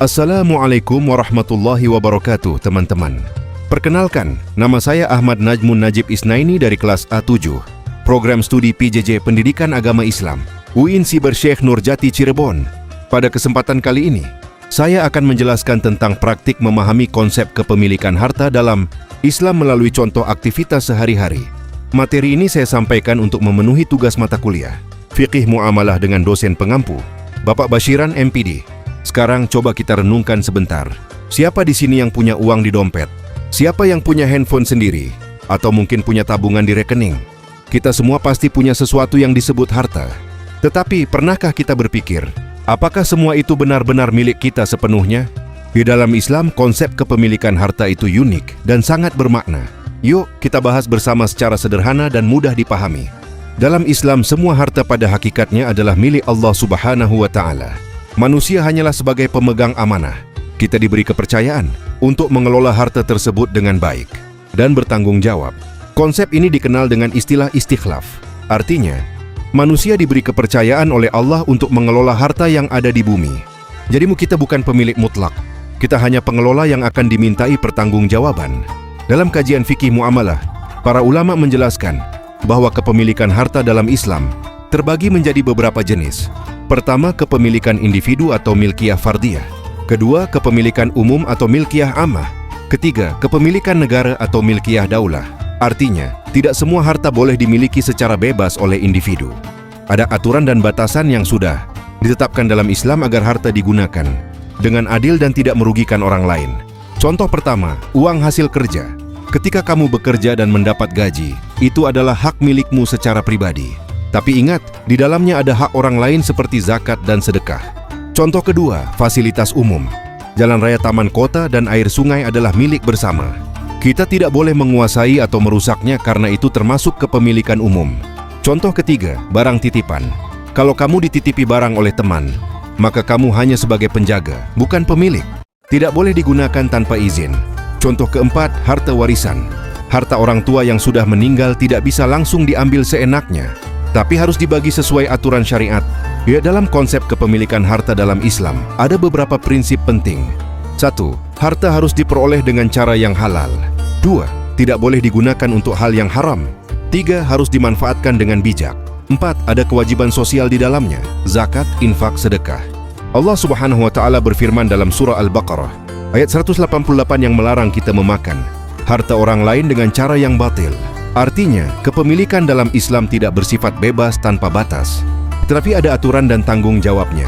Assalamualaikum warahmatullahi wabarakatuh, teman-teman. Perkenalkan, nama saya Ahmad Najmun Najib Isnaini dari kelas A7, Program Studi PJJ Pendidikan Agama Islam, UIN Siber Syekh Nurjati Cirebon. Pada kesempatan kali ini, saya akan menjelaskan tentang praktik memahami konsep kepemilikan harta dalam Islam melalui contoh aktivitas sehari-hari. Materi ini saya sampaikan untuk memenuhi tugas mata kuliah Fiqih Muamalah dengan dosen pengampu, Bapak Bashiran MPD. Sekarang coba kita renungkan sebentar. Siapa di sini yang punya uang di dompet? Siapa yang punya handphone sendiri? Atau mungkin punya tabungan di rekening? Kita semua pasti punya sesuatu yang disebut harta. Tetapi pernahkah kita berpikir, apakah semua itu benar-benar milik kita sepenuhnya? Di dalam Islam, konsep kepemilikan harta itu unik dan sangat bermakna. Yuk, kita bahas bersama secara sederhana dan mudah dipahami. Dalam Islam, semua harta pada hakikatnya adalah milik Allah Subhanahu wa Ta'ala. Manusia hanyalah sebagai pemegang amanah. Kita diberi kepercayaan untuk mengelola harta tersebut dengan baik dan bertanggung jawab. Konsep ini dikenal dengan istilah istikhlaf. Artinya, manusia diberi kepercayaan oleh Allah untuk mengelola harta yang ada di bumi. Jadi kita bukan pemilik mutlak. Kita hanya pengelola yang akan dimintai pertanggungjawaban. Dalam kajian fikih muamalah, para ulama menjelaskan bahwa kepemilikan harta dalam Islam terbagi menjadi beberapa jenis. Pertama, kepemilikan individu atau milkiyah fardiyah. Kedua, kepemilikan umum atau milkiyah ammah. Ketiga, kepemilikan negara atau milkiyah daulah. Artinya, tidak semua harta boleh dimiliki secara bebas oleh individu. Ada aturan dan batasan yang sudah ditetapkan dalam Islam agar harta digunakan dengan adil dan tidak merugikan orang lain. Contoh pertama, uang hasil kerja. Ketika kamu bekerja dan mendapat gaji, itu adalah hak milikmu secara pribadi. Tapi ingat, di dalamnya ada hak orang lain seperti zakat dan sedekah. Contoh kedua, fasilitas umum. Jalan raya, taman kota, dan air sungai adalah milik bersama. Kita tidak boleh menguasai atau merusaknya karena itu termasuk kepemilikan umum. Contoh ketiga, barang titipan. Kalau kamu dititipi barang oleh teman, maka kamu hanya sebagai penjaga, bukan pemilik. Tidak boleh digunakan tanpa izin. Contoh keempat, harta warisan. Harta orang tua yang sudah meninggal tidak bisa langsung diambil seenaknya, tapi harus dibagi sesuai aturan syariat. Ya, dalam konsep kepemilikan harta dalam Islam, ada beberapa prinsip penting. 1. Harta harus diperoleh dengan cara yang halal. 2. Tidak boleh digunakan untuk hal yang haram. 3. Harus dimanfaatkan dengan bijak. 4. Ada kewajiban sosial di dalamnya, zakat, infak, sedekah. Allah Subhanahu wa Ta'ala berfirman dalam surah Al-Baqarah, ayat 188 yang melarang kita memakan harta orang lain dengan cara yang batil. Artinya, kepemilikan dalam Islam tidak bersifat bebas tanpa batas, tetapi ada aturan dan tanggung jawabnya.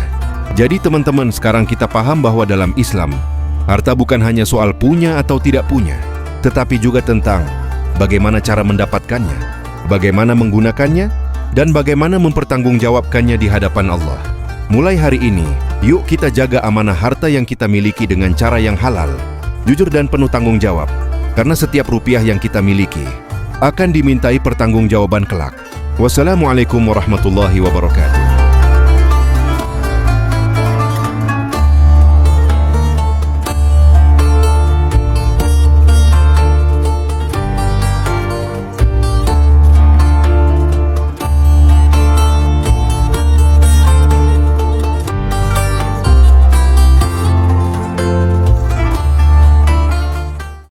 Jadi teman-teman, sekarang kita paham bahwa dalam Islam, harta bukan hanya soal punya atau tidak punya, tetapi juga tentang bagaimana cara mendapatkannya, bagaimana menggunakannya, dan bagaimana mempertanggungjawabkannya di hadapan Allah. Mulai hari ini, yuk kita jaga amanah harta yang kita miliki dengan cara yang halal, jujur dan penuh tanggung jawab. Karena setiap rupiah yang kita miliki akan dimintai pertanggungjawaban kelak. Wassalamualaikum warahmatullahi wabarakatuh.